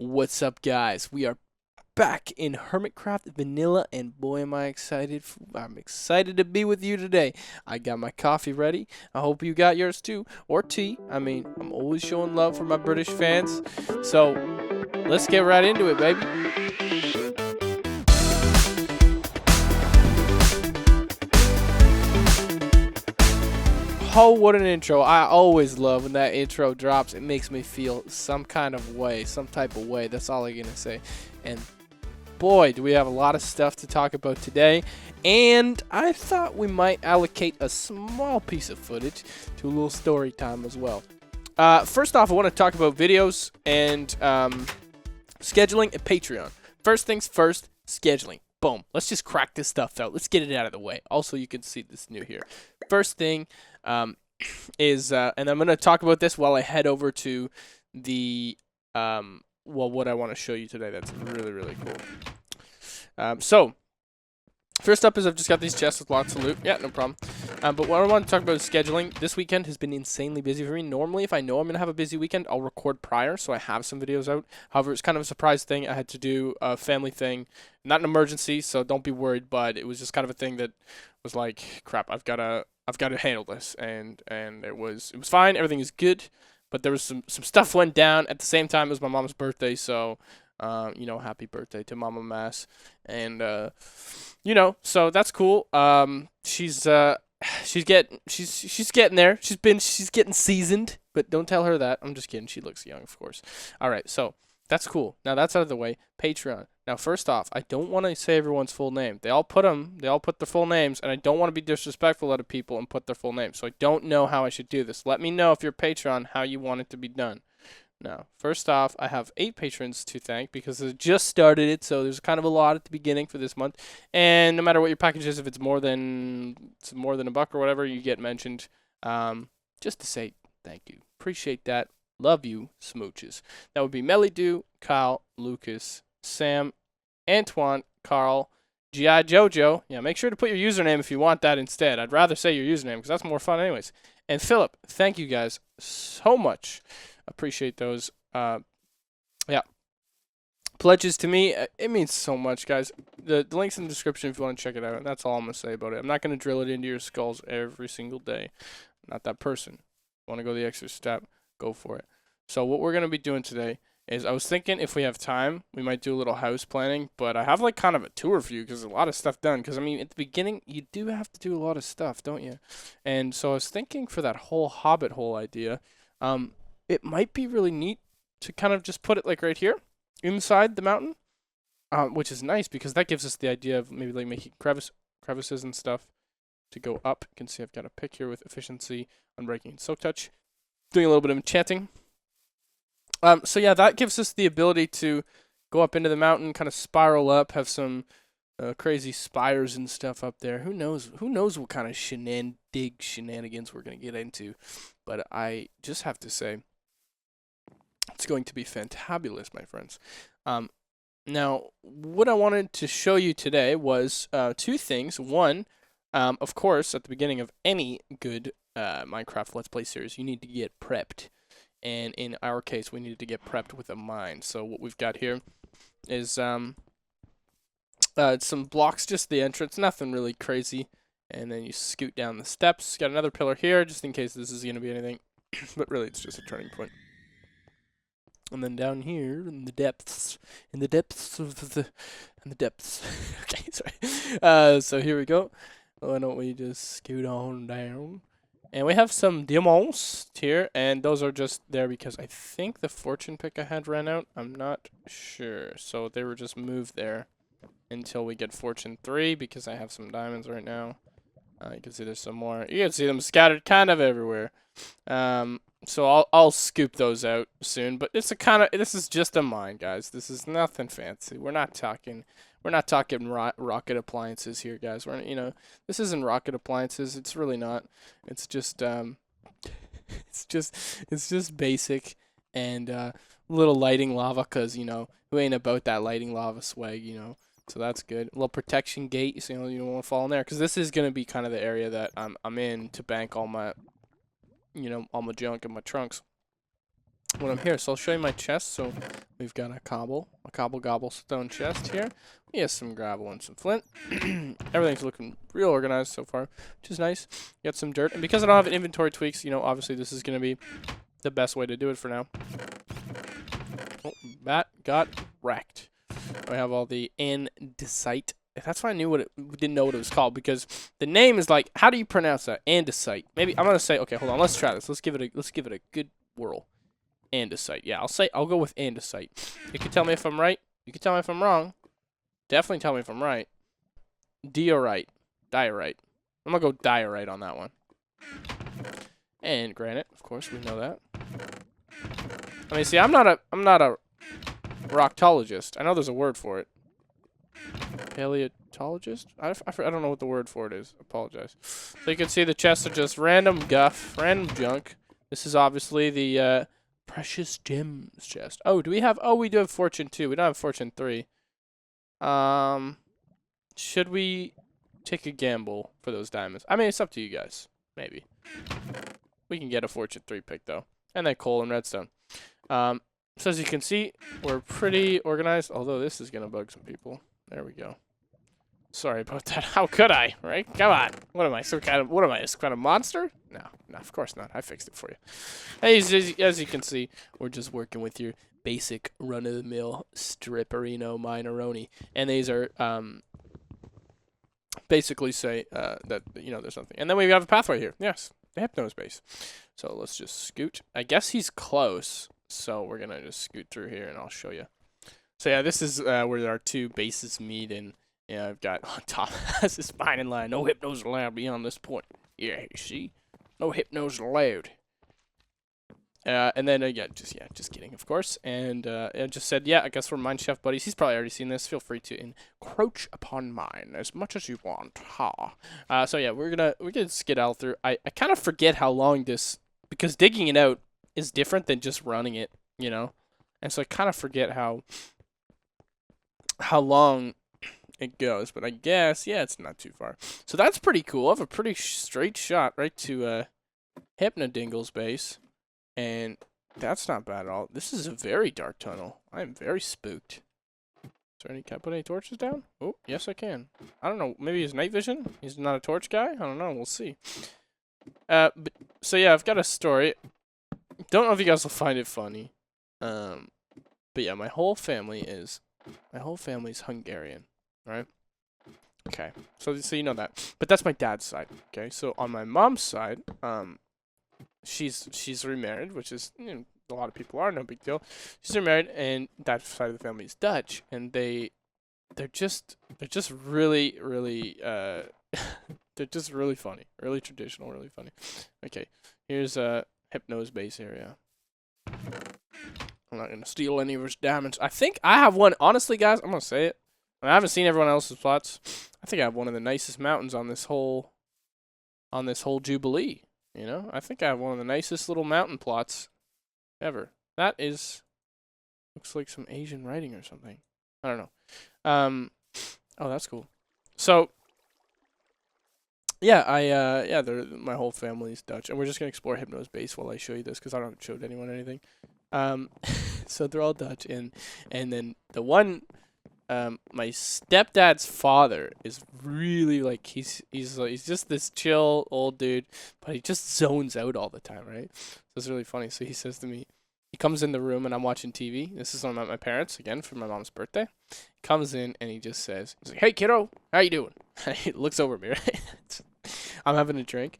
What's up, guys? We are back in HermitCraft Vanilla, and boy, am I excited. I'm excited to be with you today. I got my coffee ready. I hope you got yours too, or tea. I mean, I'm always showing love for my British fans. So, let's get right into it, baby. Oh, what an intro. I always love when that intro drops. It makes me feel some kind of way, some type of way. That's all I'm going to say. And boy, do we have a lot of stuff to talk about today. And I thought we might allocate a small piece of footage to a little story time as well. First off, I want to talk about videos and scheduling and Patreon. First things first, scheduling. Boom. Let's just crack this stuff out. Let's get it out of the way. Also, you can see this new here. First thing is, and I'm going to talk about this while I head over to the, what I want to show you today that's really, really cool. So, first up is I've just got these chests with lots of loot. Yeah, no problem. But what I want to talk about is scheduling. This weekend has been insanely busy for me. Normally, if I know I'm going to have a busy weekend, I'll record prior, so I have some videos out. However, it's kind of a surprise thing. I had to do a family thing. Not an emergency, so don't be worried, but it was just kind of a thing that was like, crap, I've got to handle this. And it was fine. Everything is good. But there was some stuff went down at the same time. It was my mom's birthday, so happy birthday to Mama Mass. And so that's cool. She's getting there. She's getting seasoned, but don't tell her that. I'm just kidding. She looks young, of course. All right, so that's cool. Now that's out of the way. Patreon. Now, first off, I don't want to say everyone's full name. They all put their full names, and I don't want to be disrespectful to other people and put their full names. So I don't know how I should do this. Let me know if you're Patreon how you want it to be done. Now, first off, I have 8 patrons to thank because I just started it, so there's kind of a lot at the beginning for this month. And no matter what your package is, if it's more than $1 or whatever, you get mentioned. Just to say thank you. Appreciate that. Love you, smooches. That would be Melidu, Kyle, Lucas, Sam, Antoine, Carl, G.I. Jojo. Yeah, make sure to put your username if you want that instead. I'd rather say your username because that's more fun anyways. And Philip, thank you guys so much. Appreciate those. Yeah. Pledges to me, it means so much, guys. The link's in the description if you want to check it out. That's all I'm going to say about it. I'm not going to drill it into your skulls every single day. I'm not that person. Want to go the extra step, go for it. So what we're going to be doing today is I was thinking if we have time, we might do a little house planning, but I have like kind of a tour view because a lot of stuff done. Because, I mean, at the beginning, you do have to do a lot of stuff, don't you? And so I was thinking for that whole hobbit hole idea, it might be really neat to kind of just put it like right here inside the mountain, which is nice because that gives us the idea of maybe like making crevices and stuff to go up. You can see I've got a pick here with efficiency, unbreaking, and soak touch. Doing a little bit of enchanting. So yeah, that gives us the ability to go up into the mountain, kind of spiral up, have some crazy spires and stuff up there. Who knows what kind of shenanigans we're going to get into. But I just have to say, it's going to be fantabulous, my friends. Now, what I wanted to show you today was 2 things. One, of course, at the beginning of any good Minecraft Let's Play series, you need to get prepped. And in our case, we needed to get prepped with a mine. So what we've got here is some blocks, just the entrance, nothing really crazy. And then you scoot down the steps. Got another pillar here, just in case this is going to be anything. But really, it's just a turning point. And then down here in the depths of the okay, sorry. So here we go. Why don't we just scoot on down? And we have some diamonds here, and those are just there because I think the fortune pick I had ran out. I'm not sure. So they were just moved there until we get fortune 3 because I have some diamonds right now. You can see there's some more. You can see them scattered kind of everywhere. So I'll scoop those out soon, but this is just a mine, guys. This is nothing fancy. We're not talking rocket appliances here, guys. This isn't rocket appliances. It's really not. It's just it's just basic and little lighting lava, cause who ain't about that lighting lava swag, So that's good. A little protection gate, so you don't want to fall in there, cause this is gonna be kind of the area that I'm in to bank all my all my junk and my trunks. when I'm here. So I'll show you my chest. So we've got a cobble gobble stone chest here. We have some gravel and some flint. Everything's looking real organized so far, which is nice. Got some dirt, and because I don't have inventory tweaks, you know, obviously this is gonna be the best way to do it for now. Oh, that got wrecked. I have all the andesite. That's why I knew didn't know what it was called, because the name is like, how do you pronounce that? Andesite. Maybe I'm gonna say, okay, hold on, let's try this. Let's give it a good whirl. Andesite. Yeah, I'll go with andesite. You can tell me if I'm right. You can tell me if I'm wrong. Definitely tell me if I'm right. Diorite. I'm gonna go diorite on that one. And granite, of course, we know that. I mean, see, I'm not a rocktologist. I know there's a word for it. Paleontologist? I don't know what the word for it is. Apologize. So you can see the chests are just random guff, random junk. This is obviously the precious gems chest. Oh, do we have? Oh, we do have fortune 2. We don't have fortune 3. Should we take a gamble for those diamonds? I mean, it's up to you guys. Maybe. We can get a fortune 3 pick though, and then coal and redstone. So as you can see, we're pretty organized. Although this is gonna bug some people. There we go. Sorry about that. How could I? Right? Come on. What am I? Some kind of monster? No, of course not. I fixed it for you. As you can see, we're just working with your basic run-of-the-mill stripperino mineroni, and these are basically say that, you know, there's something. And then we have a pathway here. Yes, the Hypnos base. So let's just scoot. I guess he's close, so we're gonna just scoot through here, and I'll show you. So yeah, this is where our two bases meet, and yeah, I've got on top. This is fine in line. No hypnos allowed beyond this point. Yeah, you see, no hypnos allowed. And then just kidding, of course. And I just said, yeah, I guess we're Minecraft buddies. He's probably already seen this. Feel free to encroach upon mine as much as you want. Ha. So yeah, we're gonna skedaddle through. I kind of forget how long this, because digging it out is different than just running it, you know. And so I kind of forget how long it goes, but I guess, yeah, it's not too far. So that's pretty cool. I have a pretty straight shot right to Hypnodingle's base, and that's not bad at all. This is a very dark tunnel. I am very spooked. Can I put any torches down? Oh, yes I can. I don't know, maybe he's night vision? He's not a torch guy? I don't know, we'll see. So yeah, I've got a story. Don't know if you guys will find it funny. But yeah, my whole family's Hungarian. Right? Okay. So you know that. But that's my dad's side. Okay. So on my mom's side, she's remarried, which is, you know, a lot of people are, no big deal. She's remarried, and that side of the family is Dutch, and they're just really they're just really funny, really traditional, really funny. Okay. Here's a Hypno's base area. I'm not gonna steal any of his diamonds. I think I have one. Honestly, guys, I'm gonna say it. I haven't seen everyone else's plots. I think I have one of the nicest mountains on this whole Jubilee. You know, I think I have one of the nicest little mountain plots ever. That looks like some Asian writing or something. I don't know. Oh, that's cool. So yeah, my whole family's Dutch, and we're just gonna explore Hypno's base while I show you this, because I haven't showed anyone anything. So they're all Dutch, and then the one. My stepdad's father is really like, he's just this chill old dude, but he just zones out all the time, right? So it's really funny. So he says to me, he comes in the room and I'm watching TV. This is when I'm at my parents again for my mom's birthday. He comes in and he just says, he's like, "Hey kiddo, how you doing?" He looks over at me, right? I'm having a drink.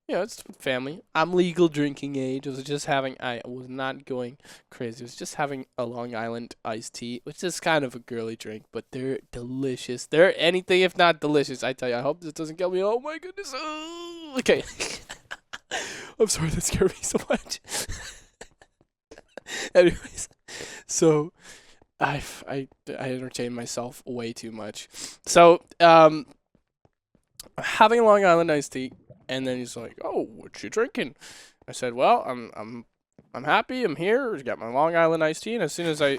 You know, it's family. I'm legal drinking age. I was not going crazy. I was just having a Long Island iced tea, which is kind of a girly drink, but they're delicious. They're anything if not delicious. I tell you, I hope this doesn't kill me. Oh my goodness. Oh, okay. I'm sorry, that scared me so much. Anyways, so I entertain myself way too much. So, having a Long Island iced tea. And then he's like, "Oh, what you drinking?" I said, "Well, I'm happy. I'm here. I got my Long Island iced tea." And as soon as I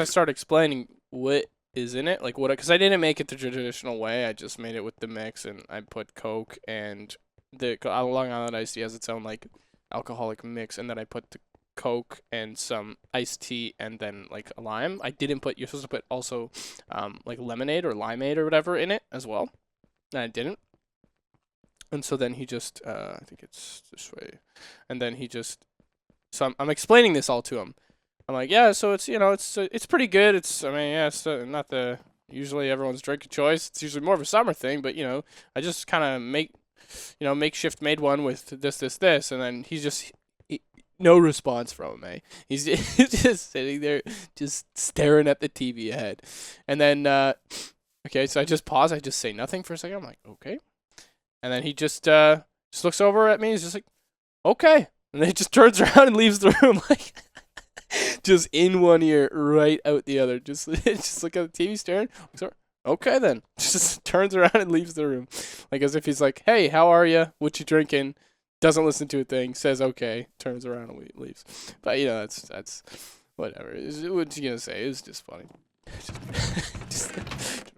start explaining what is in it, like what, because I didn't make it the traditional way. I just made it with the mix, and I put Coke, and the Long Island iced tea has its own like alcoholic mix, and then I put the Coke and some iced tea and then like a lime. I didn't put, you're supposed to put also like lemonade or limeade or whatever in it as well. And I didn't. And so then he just, I think it's this way. And then he just, so I'm explaining this all to him. I'm like, yeah, so it's, you know, it's pretty good. It's, I mean, yeah, it's not the, usually everyone's drink of choice. It's usually more of a summer thing, but, you know, I just kind of makeshift made one with this. And then he's just, no response from him, eh? He's just sitting there, just staring at the TV ahead. And then, okay, so I just pause. I just say nothing for a second. I'm like, okay. And then he just looks over at me. He's just like, okay. And then he just turns around and leaves the room, like, just in one ear, right out the other. Just look at the TV staring. Okay, then. Just turns around and leaves the room. Like, as if he's like, hey, how are you? What you drinking? Doesn't listen to a thing. Says okay. Turns around and leaves. But, you know, that's whatever. What's he going to say? It was just funny. Just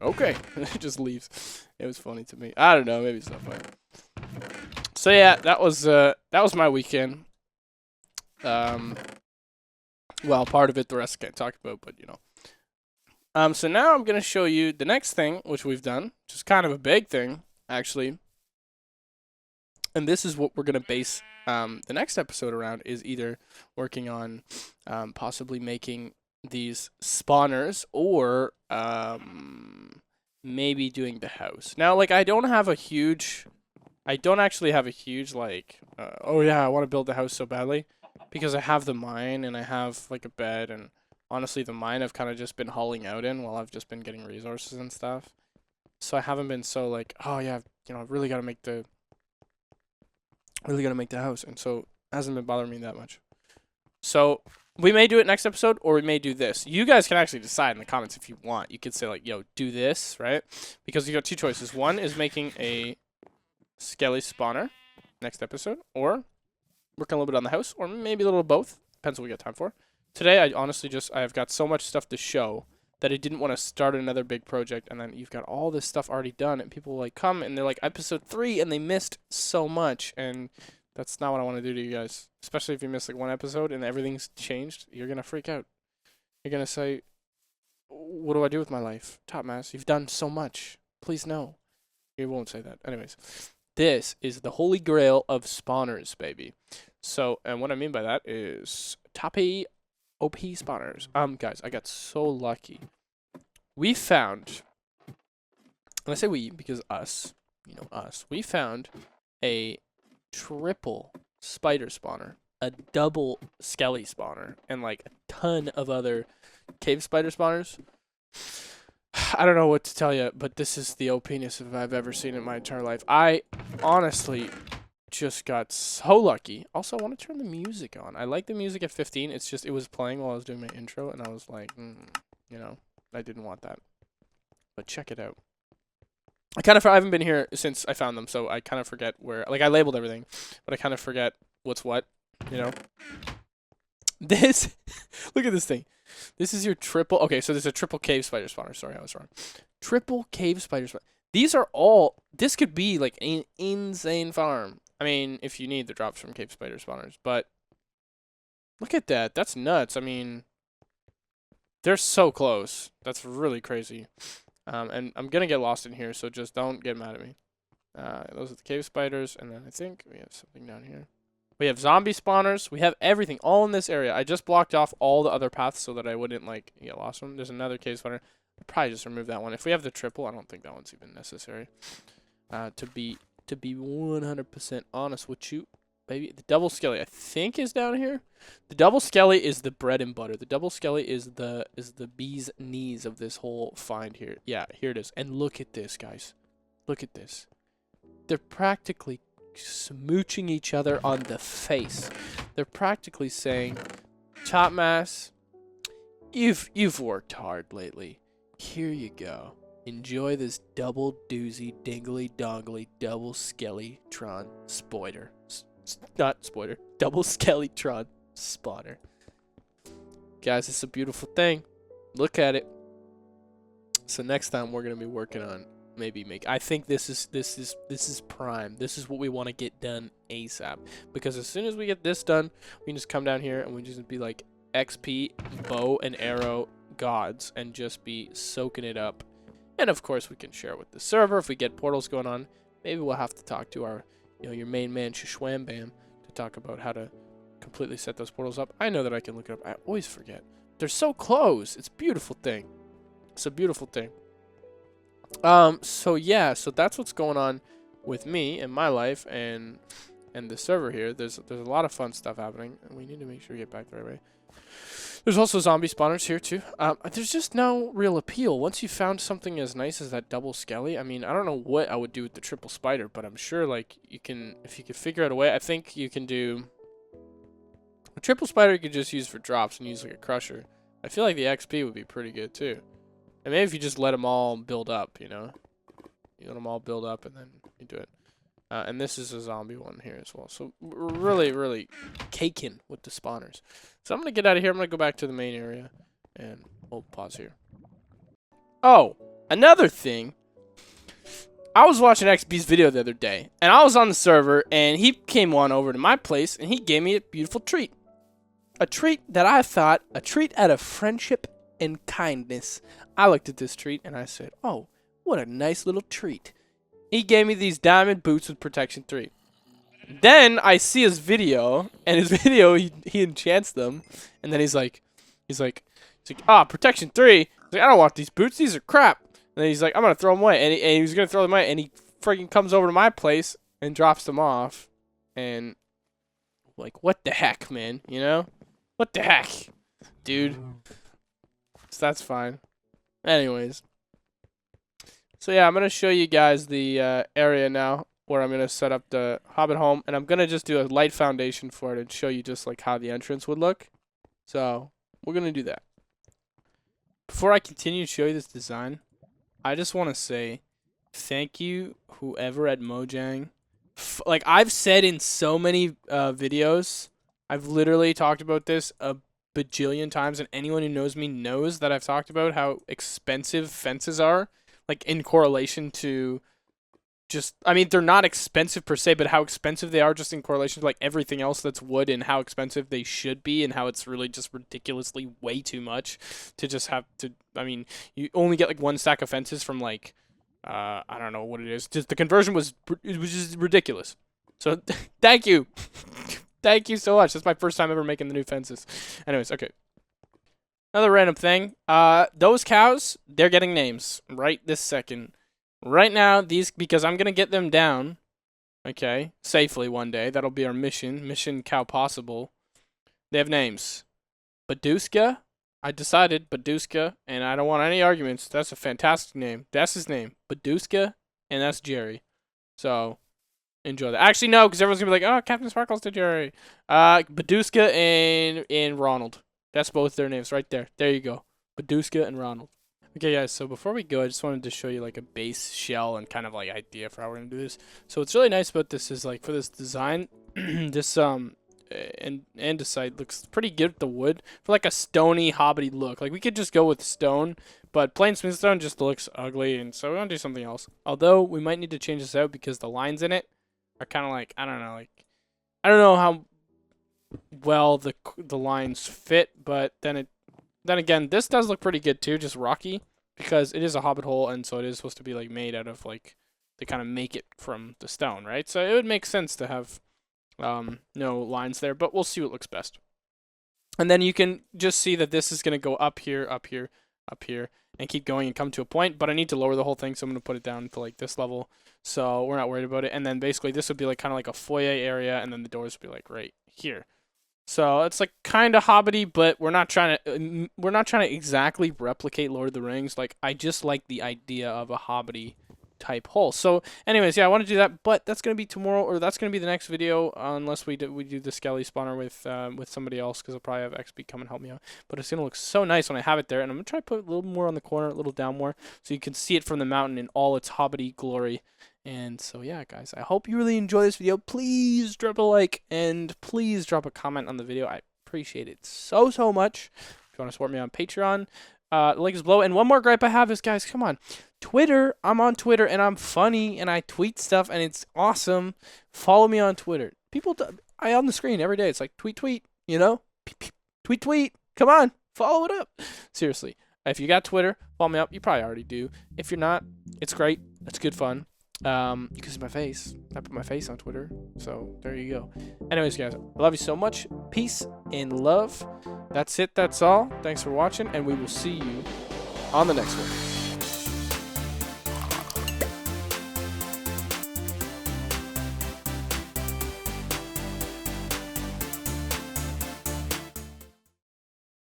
okay. Just leaves. It was funny to me. I don't know. Maybe it's not funny. So, yeah, that was my weekend. Well, part of it, the rest I can't talk about, but, you know. So now I'm going to show you the next thing, which we've done, which is kind of a big thing, actually. And this is what we're going to base the next episode around, is either working on possibly making these spawners or maybe doing the house. Now, like, I don't actually have a huge, like, oh yeah, I want to build the house so badly, because I have the mine and I have, like, a bed, and honestly, the mine I've kind of just been hauling out in while I've just been getting resources and stuff. So I haven't been so, like, oh yeah, you know, I've really got to make the house, and so it hasn't been bothering me that much. So we may do it next episode, or we may do this. You guys can actually decide in the comments if you want. You could say, like, yo, do this, right? Because you got two choices. One is making a skelly spawner next episode, or working a little bit on the house, or maybe a little of both. Depends what we got time for. Today, I honestly I've got so much stuff to show that I didn't want to start another big project, and then you've got all this stuff already done, and people like come and they're like, episode 3, and they missed so much, and that's not what I want to do to you guys. Especially if you miss like one episode and everything's changed, you're gonna freak out. You're gonna say, what do I do with my life? TopMass, you've done so much. Please no. You won't say that. Anyways, this is the holy grail of spawners, baby. So, and what I mean by that is toppy OP spawners. Guys, I got so lucky. We found, and I say we because us, you know, us, we found a triple spider spawner, a double skelly spawner, and like a ton of other cave spider spawners. I don't know what to tell you, but this is the OPness I've ever seen in my entire life. I honestly just got so lucky. Also, I want to turn the music on. I like the music at 15. It's just, it was playing while I was doing my intro, and I was like, you know, I didn't want that. But check it out. I haven't been here since I found them, so I kind of forget where, like, I labeled everything, but I kind of forget what's what, you know. This, look at this thing. This is your triple, okay, so there's a triple cave spider spawner. Sorry, I was wrong. Triple cave spider spawner. These are all, this could be like an insane farm. I mean, if you need the drops from cave spider spawners, but look at that. That's nuts. I mean, they're so close. That's really crazy. And I'm going to get lost in here, so just don't get mad at me. Those are the cave spiders, and then I think we have something down here. We have zombie spawners. We have everything all in this area. I just blocked off all the other paths so that I wouldn't, like, get lost from them. There's another cave spawner. I'll probably just remove that one. If we have the triple, I don't think that one's even necessary. To be 100% honest with you, baby, the double skelly I think is down here. The double skelly is the bread and butter. The double skelly is the bee's knees of this whole find here. Yeah, here it is. And look at this, guys. Look at this. They're practically smooching each other on the face. They're practically saying, TopMass, you've worked hard lately. Here you go. Enjoy this double doozy dingly dongly double skellytron spoiler. Not spoiler. Double skellytron spawner. Guys, it's a beautiful thing. Look at it. So next time we're going to be working on maybe make. I think this is prime. This is what we want to get done ASAP. Because as soon as we get this done, we can just come down here and we just be like XP bow and arrow gods and just be soaking it up. And of course we can share with the server if we get portals going on. Maybe we'll have to talk to our, your main man Shishwam Bam to talk about how to completely set those portals up. I know that I can look it up. I always forget. They're so close. It's a beautiful thing. It's a beautiful thing. So yeah, so that's what's going on with me in my life and the server here. There's a lot of fun stuff happening, and we need to make sure we get back the right way. There's also zombie spawners here too. There's just no real appeal. Once you found something as nice as that double skelly, I mean, I don't know what I would do with the triple spider, but I'm sure like you can, if you could figure out a way. I think you can do a triple spider. You could just use for drops and use like a crusher. I feel like the XP would be pretty good too. And maybe if you just let them all build up, you let them all build up and then you do it. And this is a zombie one here as well. So we're really, really caking with the spawners. So I'm going to get out of here. I'm going to go back to the main area and we'll pause here. Oh, another thing. I was watching XB's video the other day and I was on the server and he came on over to my place and he gave me a beautiful treat. A treat that I thought, a treat out of friendship and kindness. I looked at this treat and I said, oh, what a nice little treat. He gave me these diamond boots with protection 3. Then I see his video, and his video he enchants them, and then he's like, ah, protection 3. He's like, I don't want these boots. These are crap. And then he's like, I'm gonna throw them away, and he was gonna throw them away, and he freaking comes over to my place and drops them off, and like, what the heck, man? What the heck, dude? So that's fine. Anyways. So yeah, I'm going to show you guys the area now where I'm going to set up the Hobbit home. And I'm going to just do a light foundation for it and show you just like how the entrance would look. So we're going to do that. Before I continue to show you this design, I just want to say thank you whoever at Mojang. Like I've said in so many videos, I've literally talked about this a bajillion times. And anyone who knows me knows that I've talked about how expensive fences are. Like in correlation to just, I mean, they're not expensive per se, but how expensive they are just in correlation to like everything else that's wood and how expensive they should be and how it's really just ridiculously way too much to just have to, I mean, you only get like one stack of fences from like, I don't know what it is. Just the conversion was just ridiculous. So thank you. Thank you so much. That's my first time ever making the new fences. Anyways, okay. Another random thing, those cows, they're getting names right this second. Right now, because I'm going to get them down, okay, safely one day. That'll be our mission cow possible. They have names. Baduska, I decided Baduska, and I don't want any arguments. That's a fantastic name. That's his name, Baduska, and that's Jerry. So, enjoy that. Actually, no, because everyone's going to be like, oh, Captain Sparkles to Jerry. Baduska and Ronald. That's both their names right there. There you go. Baduska and Ronald. Okay, guys, so before we go, I just wanted to show you like a base shell and kind of like idea for how we're going to do this. So what's really nice about this is like for this design, this andesite looks pretty good with the wood for like a stony, hobbity look. Like we could just go with stone, but plain smooth stone just looks ugly, and so we want to do something else. Although we might need to change this out because the lines in it are kind of like, I don't know how well the lines fit, but then again, this does look pretty good too, just rocky, because it is a hobbit hole, and so it is supposed to be like made out of like, they kind of make it from the stone, right? So it would make sense to have no lines there, but we'll see what looks best. And then you can just see that this is going to go up here, up here, up here, and keep going and come to a point, but I need to lower the whole thing, so I'm going to put it down to like this level, so we're not worried about it. And then basically this would be like kind of like a foyer area, and then the doors would be like right here. So it's like kind of hobbity, but we're not trying to exactly replicate Lord of the Rings. Like I just like the idea of a hobbity type hole. So anyways, yeah, I want to do that, but that's gonna be tomorrow, or that's gonna be the next video, unless we do the skelly spawner with somebody else, because I'll probably have XP come and help me out. But it's gonna look so nice when I have it there, and I'm gonna try to put a little more on the corner, a little down more, so you can see it from the mountain in all its hobbity glory. And so yeah, guys, I hope you really enjoy this video. Please drop a like and please drop a comment on the video. I appreciate it so much. If you want to support me on Patreon, Link is below. And one more gripe I have is, guys, come on. Twitter, I'm on Twitter, and I'm funny, and I tweet stuff, and it's awesome. Follow me on Twitter. I on the screen every day. It's like, tweet, you know? Tweet. Come on, follow it up. Seriously. If you got Twitter, follow me up. You probably already do. If you're not, it's great. It's good fun. You can see my face. I put my face on Twitter. So there you go. Anyways, guys, I love you so much. Peace and love. That's it. That's all. Thanks for watching, and we will see you on the next one.